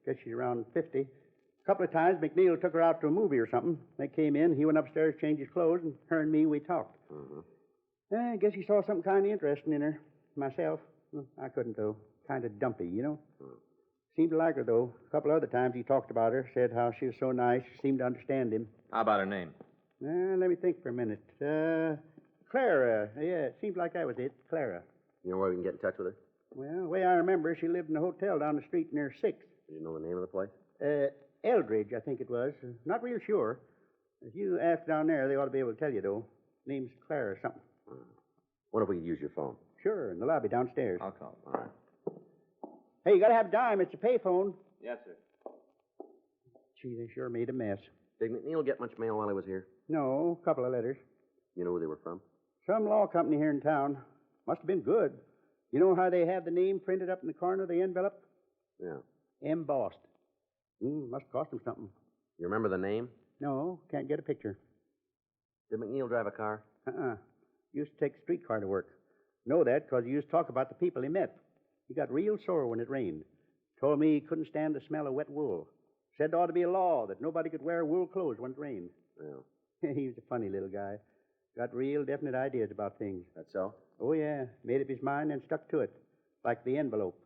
Guess she's around 50. A couple of times, McNeil took her out to a movie or something. They came in. He went upstairs, changed his clothes, and her and me, we talked. I guess he saw something kind of interesting in her. Myself, I couldn't, though. Kind of dumpy, you know? Seemed to like her, though. A couple other times he talked about her, said how she was so nice, seemed to understand him. How about her name? Let me think for a minute. Clara. Yeah, it seems like that was it. Clara. You know where we can get in touch with her? Well, the way I remember, she lived in a hotel down the street near 6th. Do you know the name of the place? Eldridge, I think it was. Not real sure. If you ask down there, they ought to be able to tell you, though. Name's Clara or something. What if we could use your phone? Sure, in the lobby downstairs. I'll call. All right. Hey, you got to have a dime. It's a payphone. Yes, sir. Gee, they sure made a mess. Did McNeil get much mail while he was here? No, a couple of letters. You know who they were from? Some law company here in town. Must have been good. You know how they have the name printed up in the corner of the envelope? Yeah. Embossed. Must cost them something. You remember the name? No, can't get a picture. Did McNeil drive a car? Used to take a streetcar to work. Know that because he used to talk about the people he met. He got real sore when it rained. Told me he couldn't stand the smell of wet wool. Said there ought to be a law that nobody could wear wool clothes when it rained. Yeah. He was a funny little guy. Got real definite ideas about things. That's so? Oh, yeah. Made up his mind and stuck to it. Like the envelope.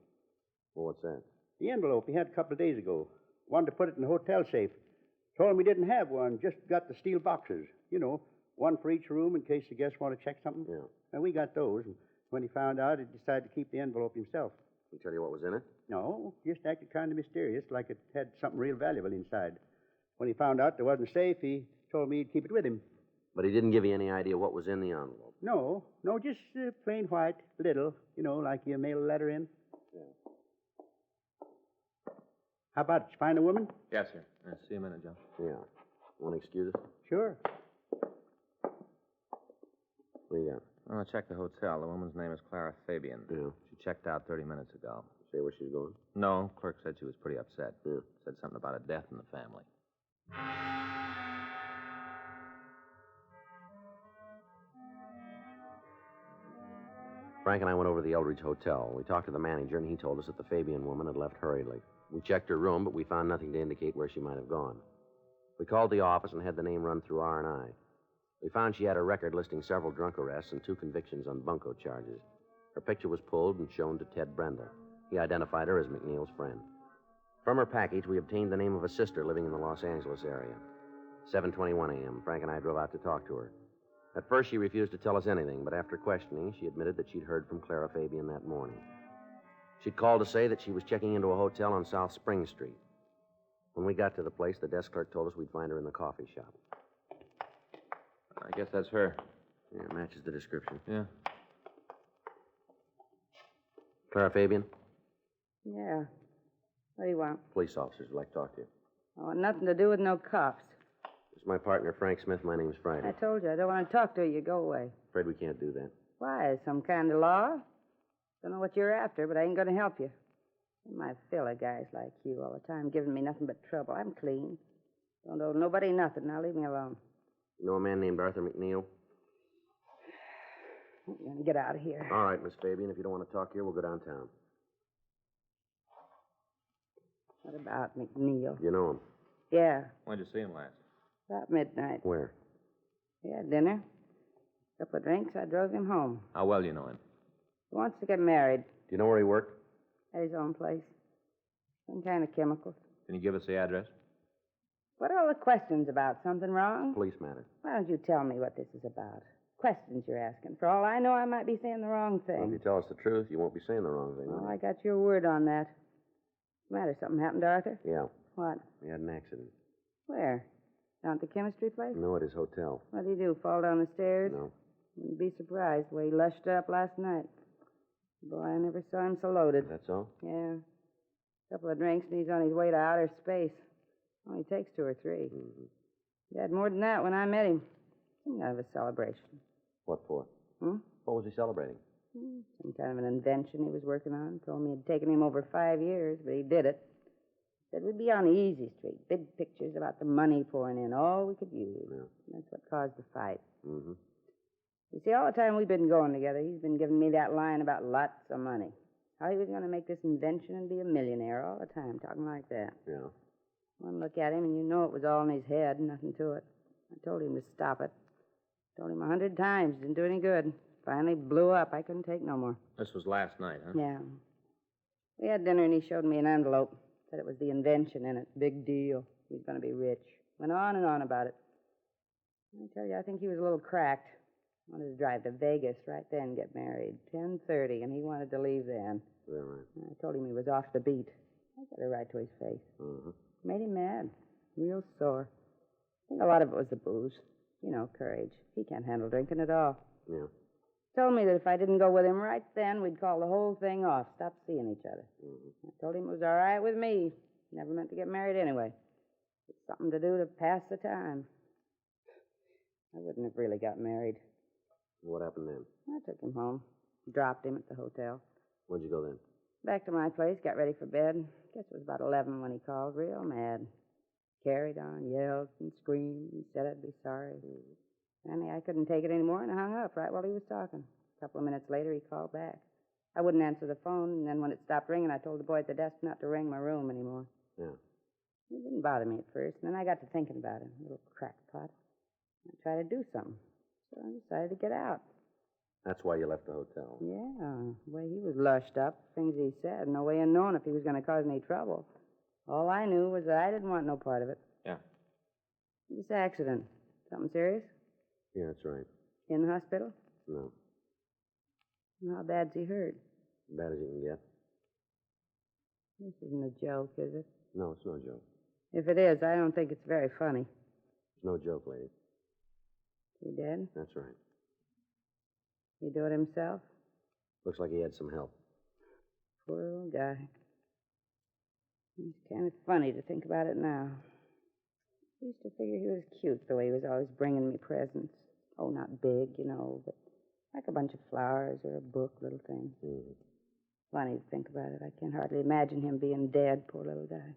Well, what's that? The envelope he had a couple of days ago. Wanted to put it in the hotel safe. Told him we didn't have one, just got the steel boxes. You know, one for each room in case the guests want to check something. Yeah. And we got those. And when he found out, he decided to keep the envelope himself. He tell you what was in it? No, just acted kind of mysterious, like it had something real valuable inside. When he found out there wasn't safe, he told me he'd keep it with him. But he didn't give you any idea what was in the envelope? No, just plain white, little, you know, like you mail a letter in. Yeah. How about it? Did you find a woman? Yes, sir. See you in a minute, Joe. Yeah. Want to excuse us? Sure. What do you got? Well, I checked the hotel. The woman's name is Clara Fabian. Yeah. She checked out 30 minutes ago. Say where she's going? No, clerk said she was pretty upset. Yeah. Said something about a death in the family. Frank and I went over to the Eldridge Hotel. We talked to the manager, and he told us that the Fabian woman had left hurriedly. We checked her room, but we found nothing to indicate where she might have gone. We called the office and had the name run through R&I. We found she had a record listing several drunk arrests and 2 convictions on bunco charges. Her picture was pulled and shown to Ted Brenda. He identified her as McNeil's friend. From her package, we obtained the name of a sister living in the Los Angeles area. 7:21 a.m., Frank and I drove out to talk to her. At first, she refused to tell us anything, but after questioning, she admitted that she'd heard from Clara Fabian that morning. She'd called to say that she was checking into a hotel on South Spring Street. When we got to the place, the desk clerk told us we'd find her in the coffee shop. I guess that's her. Yeah, it matches the description. Yeah. Clara Fabian? Yeah. What do you want? Police officers would like to talk to you. I want nothing to do with no cops. This is my partner, Frank Smith. My name's Friday. I told you, I don't want to talk to you. Go away. Afraid we can't do that. Why? Some kind of law? Don't know what you're after, but I ain't going to help you. My fill of guys like you all the time giving me nothing but trouble. I'm clean. Don't owe nobody nothing. Now leave me alone. You know a man named Arthur McNeil? I'm going to get out of here. All right, Miss Fabian. If you don't want to talk here, we'll go downtown. What about McNeil? You know him? Yeah, When'd you see him last? about midnight. Where? We had dinner. Couple of drinks. I drove him home. How well you know him? He wants to get married Do you know where he worked? at his own place. Some kind of chemicals. Can you give us the address? What are all the questions about? Something wrong? Police matter. Why don't you tell me what this is about? Questions you're asking. For all I know, I might be saying the wrong Well, if thing. you tell us the truth, you won't be saying the wrong thing. Well, will I got your word on that. What's the matter? Something happened to Arthur? you? Yeah. What? He had an accident. Where? Down at the chemistry place? No, at his hotel. What did he do? Fall down the stairs? No. Wouldn't be surprised the way he lushed up last night. Boy, I never saw him so loaded. Is that so? Yeah. Couple of drinks and he's on his way to outer space. Only takes 2 or 3. Mm-hmm. He had more than that when I met him. Some kind of a celebration. What for? Hmm? What was he celebrating? Some kind of an invention he was working on. Told me it'd taken him over 5 years, but he did it. Said we'd be on the easy street. Big pictures about the money pouring in. All we could use. Yeah. That's what caused the fight. Mm-hmm. You see, all the time we've been going together, he's been giving me that line about lots of money. How he was going to make this invention and be a millionaire all the time, talking like that. Yeah. One look at him, and you know it was all in his head, nothing to it. I told him to stop it. Told him 100 times, didn't do any good. Finally blew up. I couldn't take no more. This was last night, huh? Yeah. We had dinner, and he showed me an envelope. Said it was the invention in it. Big deal. He was going to be rich. Went on and on about it. I tell you, I think he was a little cracked. Wanted to drive to Vegas right then, get married. 10:30, and he wanted to leave then. Yeah, right. I told him he was off the beat. I got it right to his face. Mm-hmm. Made him mad. Real sore. I think a lot of it was the booze. You know, courage. He can't handle drinking at all. Yeah. Told me that if I didn't go with him right then, we'd call the whole thing off, stop seeing each other. Mm-hmm. I told him it was all right with me. Never meant to get married anyway. It's something to do to pass the time. I wouldn't have really got married. What happened then? I took him home. Dropped him at the hotel. Where'd you go then? Back to my place, got ready for bed. Guess it was about 11 when he called, real mad. Carried on, yelled and screamed, and said I'd be sorry. Finally, I couldn't take it anymore, and I hung up right while he was talking. A couple of minutes later, he called back. I wouldn't answer the phone, and then when it stopped ringing, I told the boy at the desk not to ring my room anymore. Yeah. It didn't bother me at first, and then I got to thinking about it. A little crackpot. I tried to do something, so I decided to get out. That's why you left the hotel. Yeah, the way he was lushed up, things he said, no way of knowing if he was going to cause any trouble. All I knew was that I didn't want no part of it. Yeah. This accident, something serious? Yeah, that's right. In the hospital? No. How bad's he hurt? Bad as you can get. This isn't a joke, is it? No, it's no joke. If it is, I don't think it's very funny. It's no joke, lady. He dead? That's right. He do it himself? Looks like he had some help. Poor little guy. It's kind of funny to think about it now. I used to figure he was cute the way he was always bringing me presents. Oh, not big, you know, but like a bunch of flowers or a book, little thing. Mm-hmm. Funny to think about it. I can't hardly imagine him being dead, poor little guy.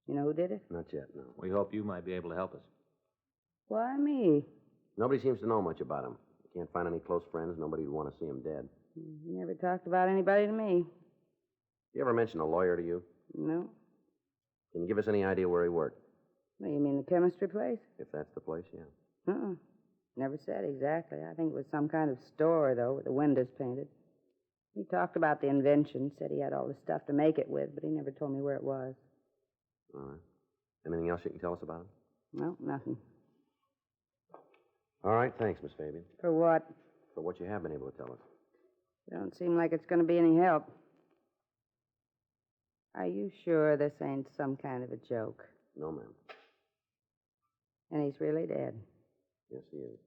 You know who did it? Not yet, no. We hope you might be able to help us. Why me? Nobody seems to know much about him. Can't find any close friends. Nobody would want to see him dead. He never talked about anybody to me. You ever mention a lawyer to you? No. Can you give us any idea where he worked? Well, you mean the chemistry place? If that's the place, yeah. Never said exactly. I think it was some kind of store, though, with the windows painted. He talked about the invention, said he had all the stuff to make it with, but he never told me where it was. All right. Anything else you can tell us about him? No, nothing. All right, thanks, Miss Fabian, For what? for what you have been able to tell us. It don't seem like it's going to be any help. Are you sure this ain't some kind of a joke? No, ma'am. And he's really dead? Yes, he is.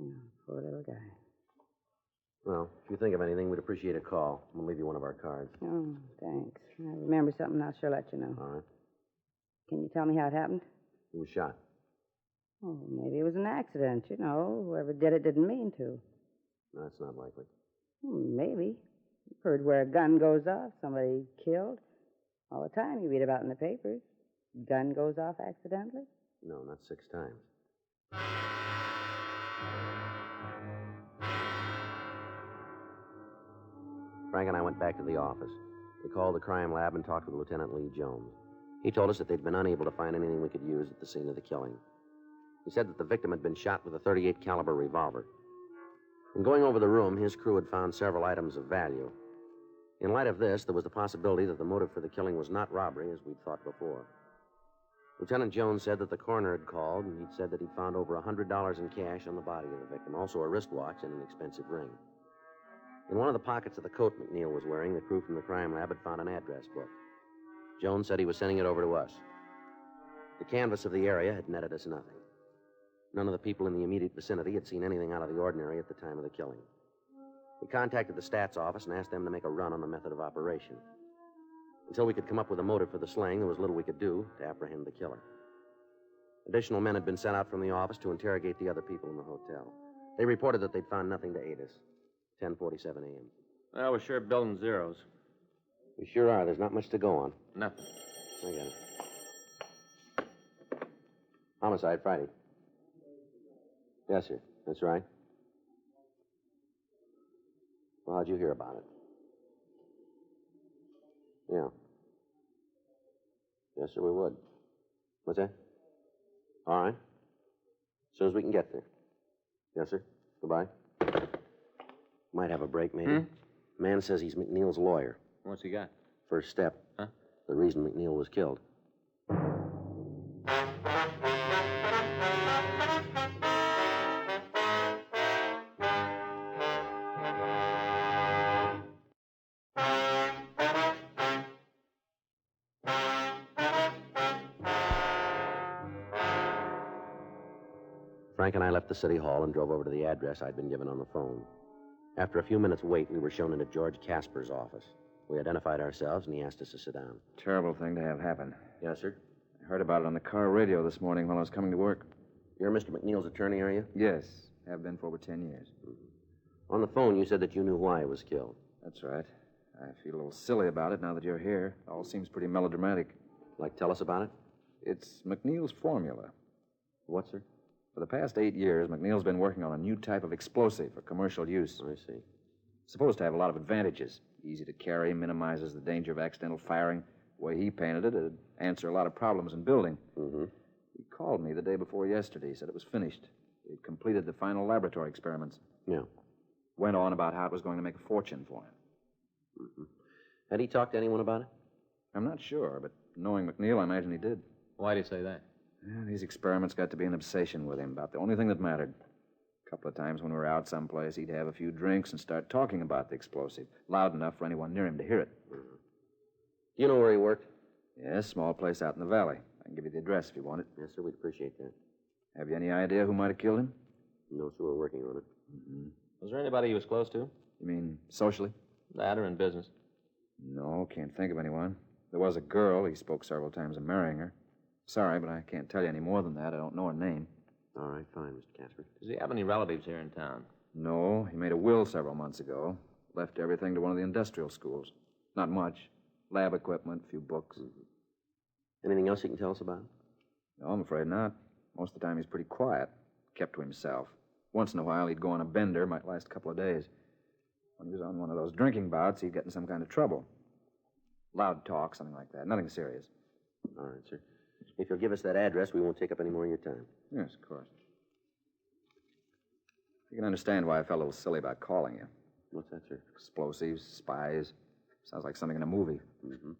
Oh, poor little guy. Well, if you think of anything, we'd appreciate a call. We'll leave you one of our cards. Oh, thanks. I remember something, I'll sure let you know. All right. Can you tell me how it happened? He was shot. Oh, maybe it was an accident, you know. Whoever did it didn't mean to. No, that's not likely. Maybe. You've heard where a gun goes off, somebody killed. All the time you read about in the papers. Gun goes off accidentally. No, not 6 times. Frank and I went back to the office. We called the crime lab and talked with Lieutenant Lee Jones. He told us that they'd been unable to find anything we could use at the scene of the killing. He said that the victim had been shot with a .38 caliber revolver. In going over the room, his crew had found several items of value. In light of this, there was the possibility that the motive for the killing was not robbery, as we'd thought before. Lieutenant Jones said that the coroner had called, and he'd said that he'd found over $100 in cash on the body of the victim, also a wristwatch and an expensive ring. In one of the pockets of the coat McNeil was wearing, the crew from the crime lab had found an address book. Jones said he was sending it over to us. The canvass of the area had netted us nothing. None of the people in the immediate vicinity had seen anything out of the ordinary at the time of the killing. We contacted the stats office and asked them to make a run on the method of operation. Until we could come up with a motive for the slaying, there was little we could do to apprehend the killer. Additional men had been sent out from the office to interrogate the other people in the hotel. They reported that they'd found nothing to aid us. 10:47 a.m. Well, we're sure building zeros. We sure are. There's not much to go on. Nothing. I got it. Homicide, Friday. Yes, sir. That's right. Well, how'd you hear about it? Yeah. Yes, sir, we would. What's that? All right. As soon as we can get there. Yes, sir. Goodbye. Might have a break, maybe. Man says he's McNeil's lawyer. What's he got? First step. Huh? The reason McNeil was killed. Frank and I left the city hall and drove over to the address I'd been given on the phone. After a few minutes' wait, we were shown into George Casper's office. We identified ourselves, and he asked us to sit down. Terrible thing to have happen. Yes, sir? I heard about it on the car radio this morning while I was coming to work. You're Mr. McNeil's attorney, are you? Yes, have been for over 10 years. On the phone, you said that you knew why he was killed. That's right. I feel a little silly about it now that you're here. It all seems pretty melodramatic. Like, tell us about it? It's McNeil's formula. What, sir? For the past 8 years, McNeil's been working on a new type of explosive for commercial use. I see. Supposed to have a lot of advantages. Easy to carry, minimizes the danger of accidental firing. The way he painted it, it'd answer a lot of problems in building. Mm-hmm. He called me the day before yesterday, said it was finished. He'd completed the final laboratory experiments. Yeah. Went on about how it was going to make a fortune for him. Mm-hmm. Had he talked to anyone about it? I'm not sure, but knowing McNeil, I imagine he did. Why'd he say that? Yeah, these experiments got to be an obsession with him, about the only thing that mattered. A couple of times when we were out someplace, he'd have a few drinks and start talking about the explosive, loud enough for anyone near him to hear it. Mm-hmm. Do you know where he worked? Yes, small place out in the valley. I can give you the address if you want it. Yes, sir, we'd appreciate that. Have you any idea who might have killed him? No, sir, we're working on it. Mm-hmm. Was there anybody he was close to? You mean socially? That or in business? No, can't think of anyone. There was a girl. He spoke several times of marrying her. Sorry, but I can't tell you any more than that. I don't know her name. All right, fine, Mr. Casper. Does he have any relatives here in town? No, he made a will several months ago. Left everything to one of the industrial schools. Not much. Lab equipment, a few books. Mm-hmm. Anything else you can tell us about him? No, I'm afraid not. Most of the time he's pretty quiet. Kept to himself. Once in a while he'd go on a bender, might last a couple of days. When he was on one of those drinking bouts, he'd get in some kind of trouble. Loud talk, something like that. Nothing serious. All right, sir. If you'll give us that address, we won't take up any more of your time. Yes, of course. You can understand why I felt a little silly about calling you. What's that, sir? Explosives, spies. Sounds like something in a movie. Mm-hmm.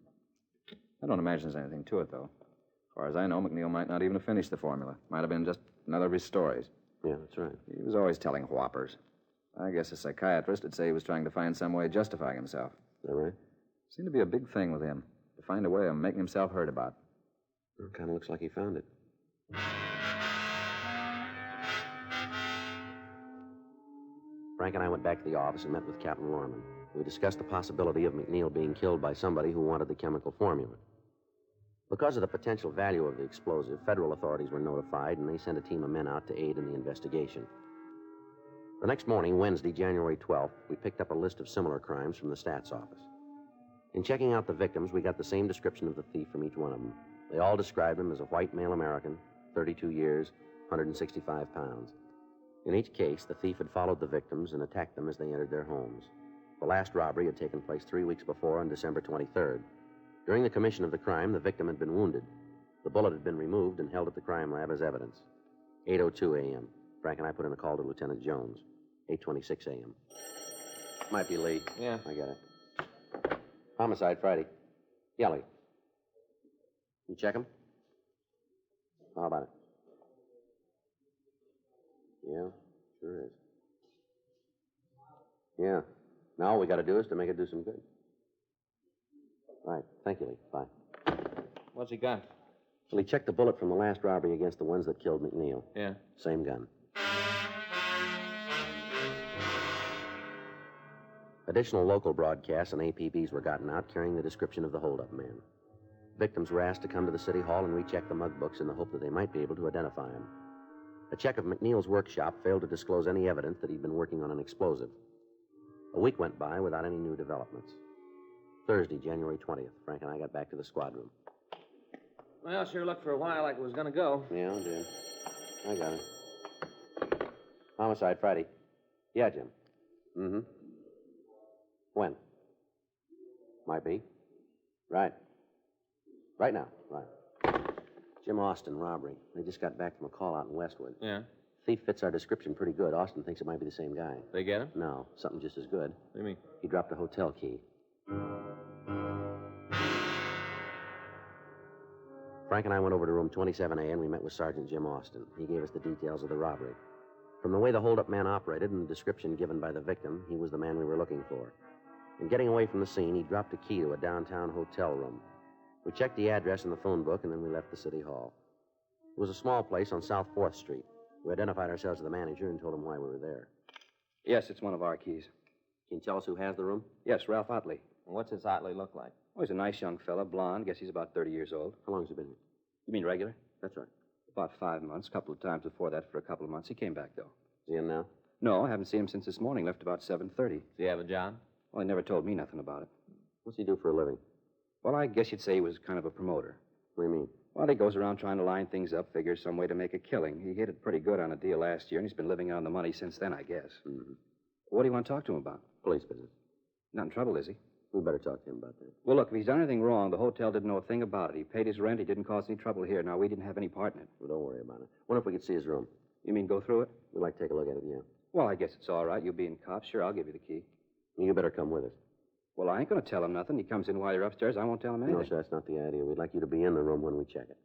I don't imagine there's anything to it, though. As far as I know, McNeil might not even have finished the formula. Might have been just another of his stories. Yeah, that's right. He was always telling whoppers. I guess a psychiatrist would say he was trying to find some way of justifying himself. Is that right? Seemed to be a big thing with him, to find a way of making himself heard about. It kind of looks like he found it. Frank and I went back to the office and met with Captain Lorman. We discussed the possibility of McNeil being killed by somebody who wanted the chemical formula. Because of the potential value of the explosive, federal authorities were notified, and they sent a team of men out to aid in the investigation. The next morning, Wednesday, January 12th, we picked up a list of similar crimes from the Stats office. In checking out the victims, we got the same description of the thief from each one of them. They all described him as a white male American, 32 years, 165 pounds. In each case, the thief had followed the victims and attacked them as they entered their homes. The last robbery had taken place 3 weeks before on December 23rd. During the commission of the crime, the victim had been wounded. The bullet had been removed and held at the crime lab as evidence. 8:02 a.m. Frank and I put in a call to Lieutenant Jones. 8:26 a.m. Might be Lee. Yeah. I get it. Homicide Friday. Yeah, Lee. You check him? How about it? Yeah, sure is. Yeah. Now all we got to do is to make it do some good. All right. Thank you, Lee. Bye. What's he got? Well, he checked the bullet from the last robbery against the ones that killed McNeil. Yeah. Same gun. Additional local broadcasts and APBs were gotten out carrying the description of the holdup man. Victims were asked to come to the city hall and recheck the mug books in the hope that they might be able to identify him. A check of McNeil's workshop failed to disclose any evidence that he'd been working on an explosive. A week went by without any new developments. Thursday, January 20th, Frank and I got back to the squad room. Well, sure looked for a while like it was going to go. Yeah, I did. I got it. Homicide Friday. Yeah, Jim. Mm-hmm. When? Might be. Right. Right now. Right. Jim Austin, robbery. They just got back from a call out in Westwood. Yeah? Thief fits our description pretty good. Austin thinks it might be the same guy. They get him? No, something just as good. What do you mean? He dropped a hotel key. Frank and I went over to room 27A and we met with Sergeant Jim Austin. He gave us the details of the robbery. From the way the holdup man operated and the description given by the victim, he was the man we were looking for. In getting away from the scene, he dropped a key to a downtown hotel room. We checked the address in the phone book and then we left the city hall. It was a small place on South 4th Street. We identified ourselves to the manager and told him why we were there. Yes, it's one of our keys. Can you tell us who has the room? Yes, Ralph Otley. What's this Otley look like? Oh, he's a nice young fella, blonde. Guess he's about 30 years old. How long has he been here? You mean regular? That's right. About 5 months. A couple of times before that for a couple of months. He came back, though. Is he in now? No, I haven't seen him since this morning. Left about 7:30. Does he have a job? Well, he never told me nothing about it. What's he do for a living? Well, I guess you'd say he was kind of a promoter. What do you mean? Well, he goes around trying to line things up, figures some way to make a killing. He hit it pretty good on a deal last year, and he's been living on the money since then, I guess. Mm-hmm. What do you want to talk to him about? Police business. Not in trouble, is he? We better talk to him about that. Well, look, if he's done anything wrong, the hotel didn't know a thing about it. He paid his rent. He didn't cause any trouble here. Now, we didn't have any part in it. Well, don't worry about it. Wonder if we could see his room. You mean go through it? We'd like to take a look at it, yeah. Well, I guess it's all right. You being cops, sure, I'll give you the key. You better come with us. Well, I ain't going to tell him nothing. He comes in while you're upstairs. I won't tell him anything. No, sir, that's not the idea. We'd like you to be in the room when we check it.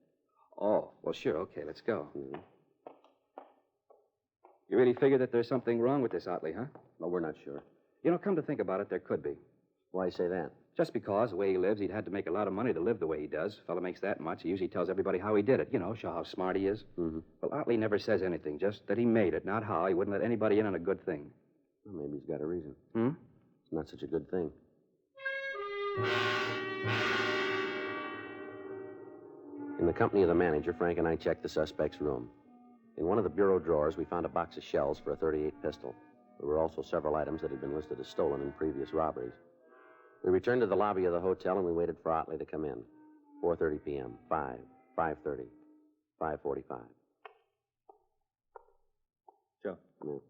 Oh, well, sure. Okay, let's go. Mm-hmm. You really figure that there's something wrong with this Otley, huh? Well, we're not sure. You know, come to think about it, there could be. Why say that? Just because the way he lives, he'd had to make a lot of money to live the way he does. Fellow makes that much. He usually tells everybody how he did it. You know, show how smart he is. Mm-hmm. Well, Otley never says anything, just that he made it, not how. He wouldn't let anybody in on a good thing. Well, maybe he's got a reason. Hmm? It's not such a good thing. In the company of the manager, Frank and I checked the suspect's room. In one of the bureau drawers, we found a box of shells for a .38 pistol. There were also several items that had been listed as stolen in previous robberies. We returned to the lobby of the hotel and we waited for Otley to come in. 4:30 p.m., 5, 5:30, 5:45. Joe. No.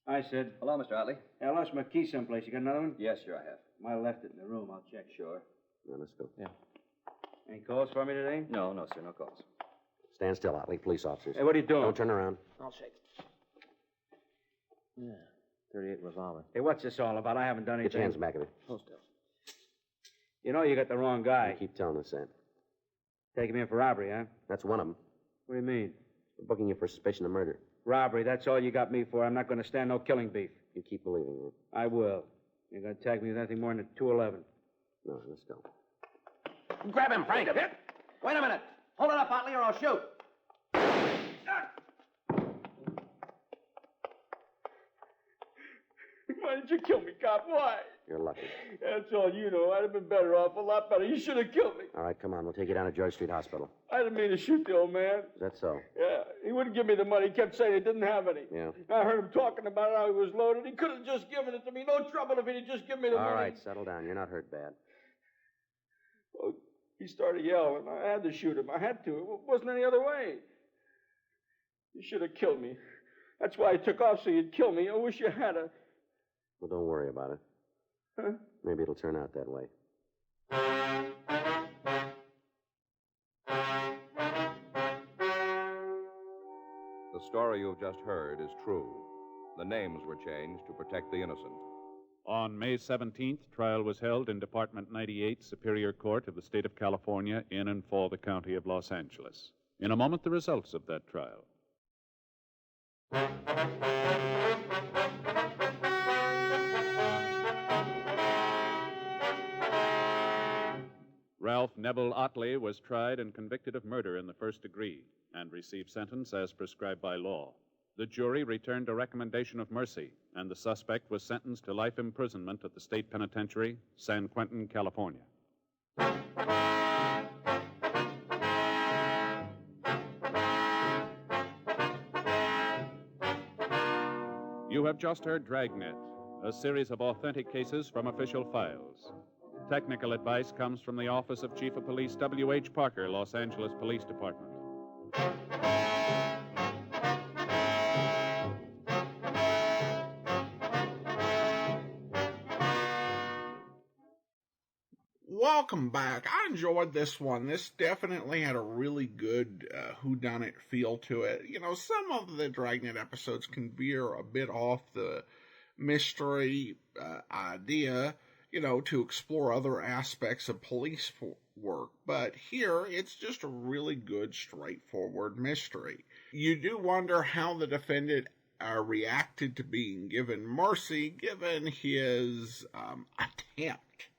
I said, Hello, Mr. Otley. I lost my key someplace. You got another one? Yes, sure, I have. Might have left it in the room. I'll check. Sure. No, let's go. Yeah. Any calls for me today? No, sir, no calls. Stand still, Otley. Police officers. Hey, what are you doing? Don't turn around. I'll shake. Yeah. 38 revolver. Hey, what's this all about? I haven't done anything. Get your hands back of it. Hold still. You know you got the wrong guy. You keep telling us that. Taking me in for robbery, huh? That's one of them. What do you mean? We're booking you for suspicion of murder. Robbery, that's all you got me for. I'm not going to stand no killing beef. You keep believing it. I will. You're going to tag me with anything more than a 211. No, let's go. Grab him, Frank. Wait a minute. Hold it up, Otley, or I'll shoot. Why did you kill me, cop? Why? You're lucky. That's all you know. I'd have been better off, a lot better. You should have killed me. All right, come on. We'll take you down to George Street Hospital. I didn't mean to shoot the old man. Is that so? Yeah, he wouldn't give me the money. He kept saying he didn't have any. Yeah. I heard him talking about how he was loaded. He could have just given it to me. No trouble if he'd just given me the money. All right, settle down. You're not hurt bad. Well, he started yelling. I had to shoot him. I had to. It wasn't any other way. You should have killed me. That's why I took off, so you'd kill me. I wish you had a... Well, don't worry about it. Huh? Maybe it'll turn out that way. The story you've just heard is true. The names were changed to protect the innocent. On May 17th, trial was held in Department 98, Superior Court of the State of California, in and for the County of Los Angeles. In a moment, the results of that trial. Ralph Neville Otley was tried and convicted of murder in the first degree and received sentence as prescribed by law. The jury returned a recommendation of mercy, and the suspect was sentenced to life imprisonment at the state penitentiary, San Quentin, California. You have just heard Dragnet, a series of authentic cases from official files. Technical advice comes from the Office of Chief of Police W.H. Parker, Los Angeles Police Department. Welcome back. I enjoyed this one. This definitely had a really good whodunit feel to it. You know, some of the Dragnet episodes can veer a bit off the mystery idea, to explore other aspects of police work. But here, it's just a really good, straightforward mystery. You do wonder how the defendant reacted to being given mercy, given his attempt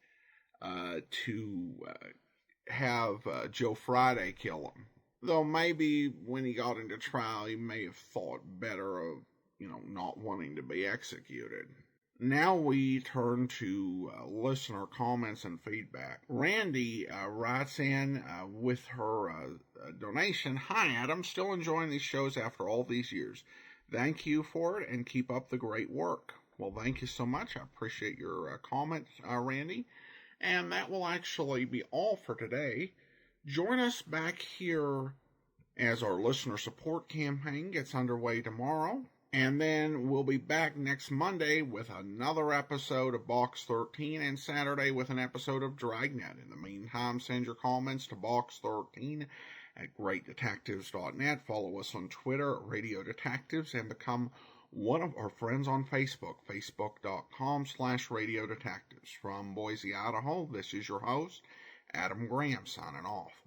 to have Joe Friday kill him. Though maybe when he got into trial, he may have thought better of, not wanting to be executed. Now we turn to listener comments and feedback. Randy writes in with her donation. Hi, Adam. Still enjoying these shows after all these years. Thank you for it, and keep up the great work. Well, thank you so much. I appreciate your comment, Randy. And that will actually be all for today. Join us back here as our listener support campaign gets underway tomorrow. And then we'll be back next Monday with another episode of Box 13 and Saturday with an episode of Dragnet. In the meantime, send your comments to Box13 at greatdetectives.net. Follow us on Twitter at Radio Detectives and become one of our friends on Facebook, facebook.com/Radio Detectives. From Boise, Idaho, this is your host, Adam Graham, signing off.